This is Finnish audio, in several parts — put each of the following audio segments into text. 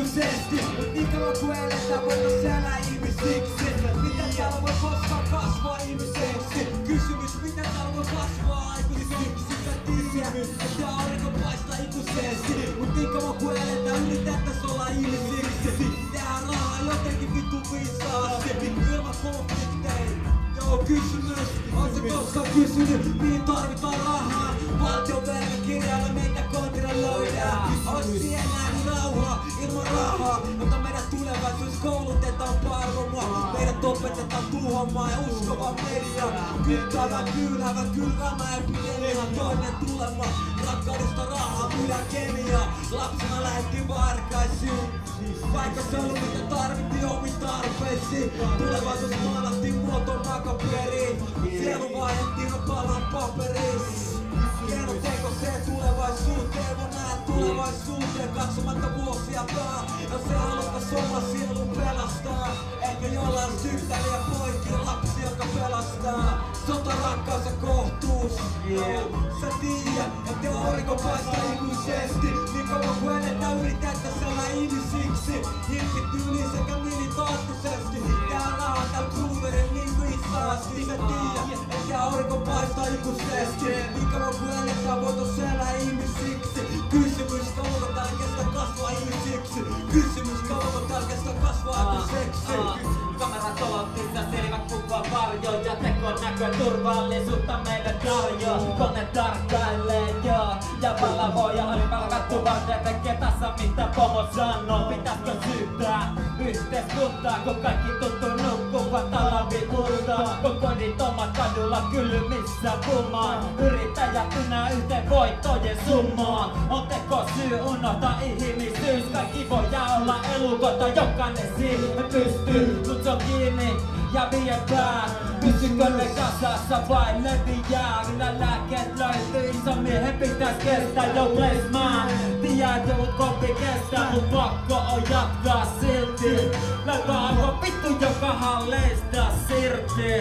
ikuisesti. Mut niin kauan kun eletään voitais elää ihmisiksi. Miten täällä voi koskaan kasvaa ihmiseksi? Kysymys, miten täällä voi kasvaa aikuisiksi? Sä tiedät, että aurinko paistaa ikuisesti. Mut niin kauan kun eletään yritettäis olla ihmisiksi. Tehdään rahaa jotenkin vittu viisaasti. Ilman konflikteja. Joo, kysymys, on se koskaan kysynyt, mihin tarvitaan rahaa? Valtion velkakirjalla meitä kontrolloidaan. On siellä rauhaa ilman rahaa, jota meidän tulevaisuus koulutetaan parvomaan. Meidät opetetaan tuhoamaan ja uskomaan mediaan. Kylkäävä epidemia, toinen tulema. Rakkaudesta rahaa myydään kemiaa. Lapsena lähdettiin varkaisiin. Vaikka se oli mitä tarvittiin omiin tarpeisiin. Tulevaisuus maalattiin muotoon makaperiin. Sielu vaihdettiin palan paperiin. Hieno teko se tulevaisuuteen, voi nähdä tulevaisuuteen katsomatta vuosia taa. Jos ei haluta oma sielun pelastaa, ehkä jollain tyttäriä poikia lapsi, joka pelastaa. Sota, rakkaus ja kohtuus. Sä tiedät, ettei aurinko paista ikuisesti. Niin kauan kun eletään yritettäis elää ihmisiksi. Hippityyliin sekä militaattisesti. Tää rahaa tääl grooverin niin viisaasti. Sä tiedät, ettei aurinko paista ikuisesti. Niin kauan kun eletään voitais elää ihmisiksi. Kysymys, kauanko täällä kestää kasvaa ihmisiksi. Kysymys, kauanko täällä kestää kasvaa aikuiseksi. Kamerat olotissa selvä kuva varjo. Ja tekonäkö turvallisuutta meille tarjoaa. Kone tarkkailee joo. Ja valvoo ja oli palkattu varten tekee tässä mitä pomo sanoo. Pitäisikö syyttää yhteiskuntaa kun kaikki tuntuu nukkuvat talvipurtaa. Kun kodit omat kadulla kylmissä pumaan. Yrittäjät ynnää yhteen voittojen summaa. On teko syy unohtaa ihmisyys. Kaikki voidaan olla elukota, jokainen siihen pystyy. Mut se on kiinni ja vie pää. Pysykö ne kasassa vai leviää? Kyllä lääkkeet löytyy, iso miehen pitäis kestää. Yo place man, tiedät jout koppi kestää. Mut pakko on jatkaa silti. Löytää aivan vittu joka halleista sirti.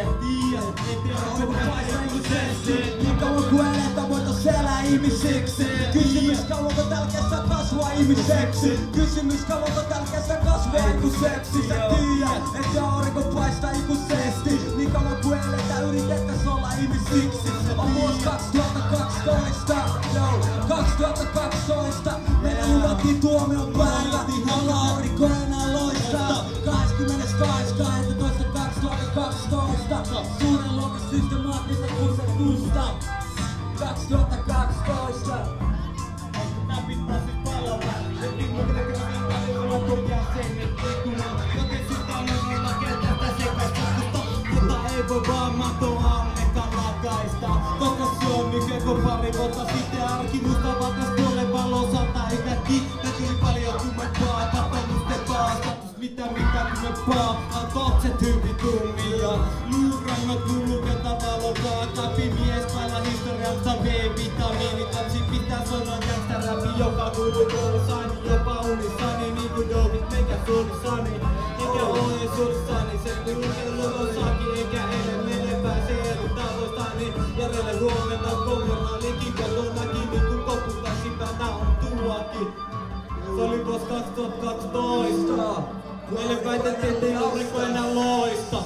Niin kauan kun eletään voitais elää ihmisiksi. Kysymys kauanko täällä kestää kasvaa ihmiseksi. Kysymys kauanko täällä kestää kasvaa aikuiseksi. Sä tiedät, että aurinko paistaa ikuisesti. Niin kauan kun eletään yritettäis olla ihmisiksi. On vuosi 2012, joo, 2012. Meidän luvattiin tuomion päivä, olla aurinko enää loistaa. 22.12.2012. Suuren luokan systemaattista kusetusta. 2012. Napit passit paloväri. Niin mun tekee minkälainen kulkea sen, joten sitä on olla kentästä sekastusta. Mutta ei voi vaan matoa allekaan lakaista. Koska se on nykyään pari vuotta sitten arki musta vakas tuolle valosalta yhtäkkiä. Näkyy paljon kummempaa, tapamusten paastatus mitä kummempaa. Alkookset hyvin tummia. Luurangot luluketa valokaa. Kapi mies pailla historialta B-vitamiinit. Lapsi pitää sanoa gangsta-räpi joka kuuluu koulusani. Jopa unissani niinku Dovit meikä suunissani. Eikä ole surssani, se kulkee luvossakin. Eikä edelleen pääse eri tavoistani. Järjelle huomenna kommunaalikin kotonakin. Niin kun koputasi päätä on tuokin. Se oli vuosi 2012. Meille väitettiin, ettei aurinko enää loista.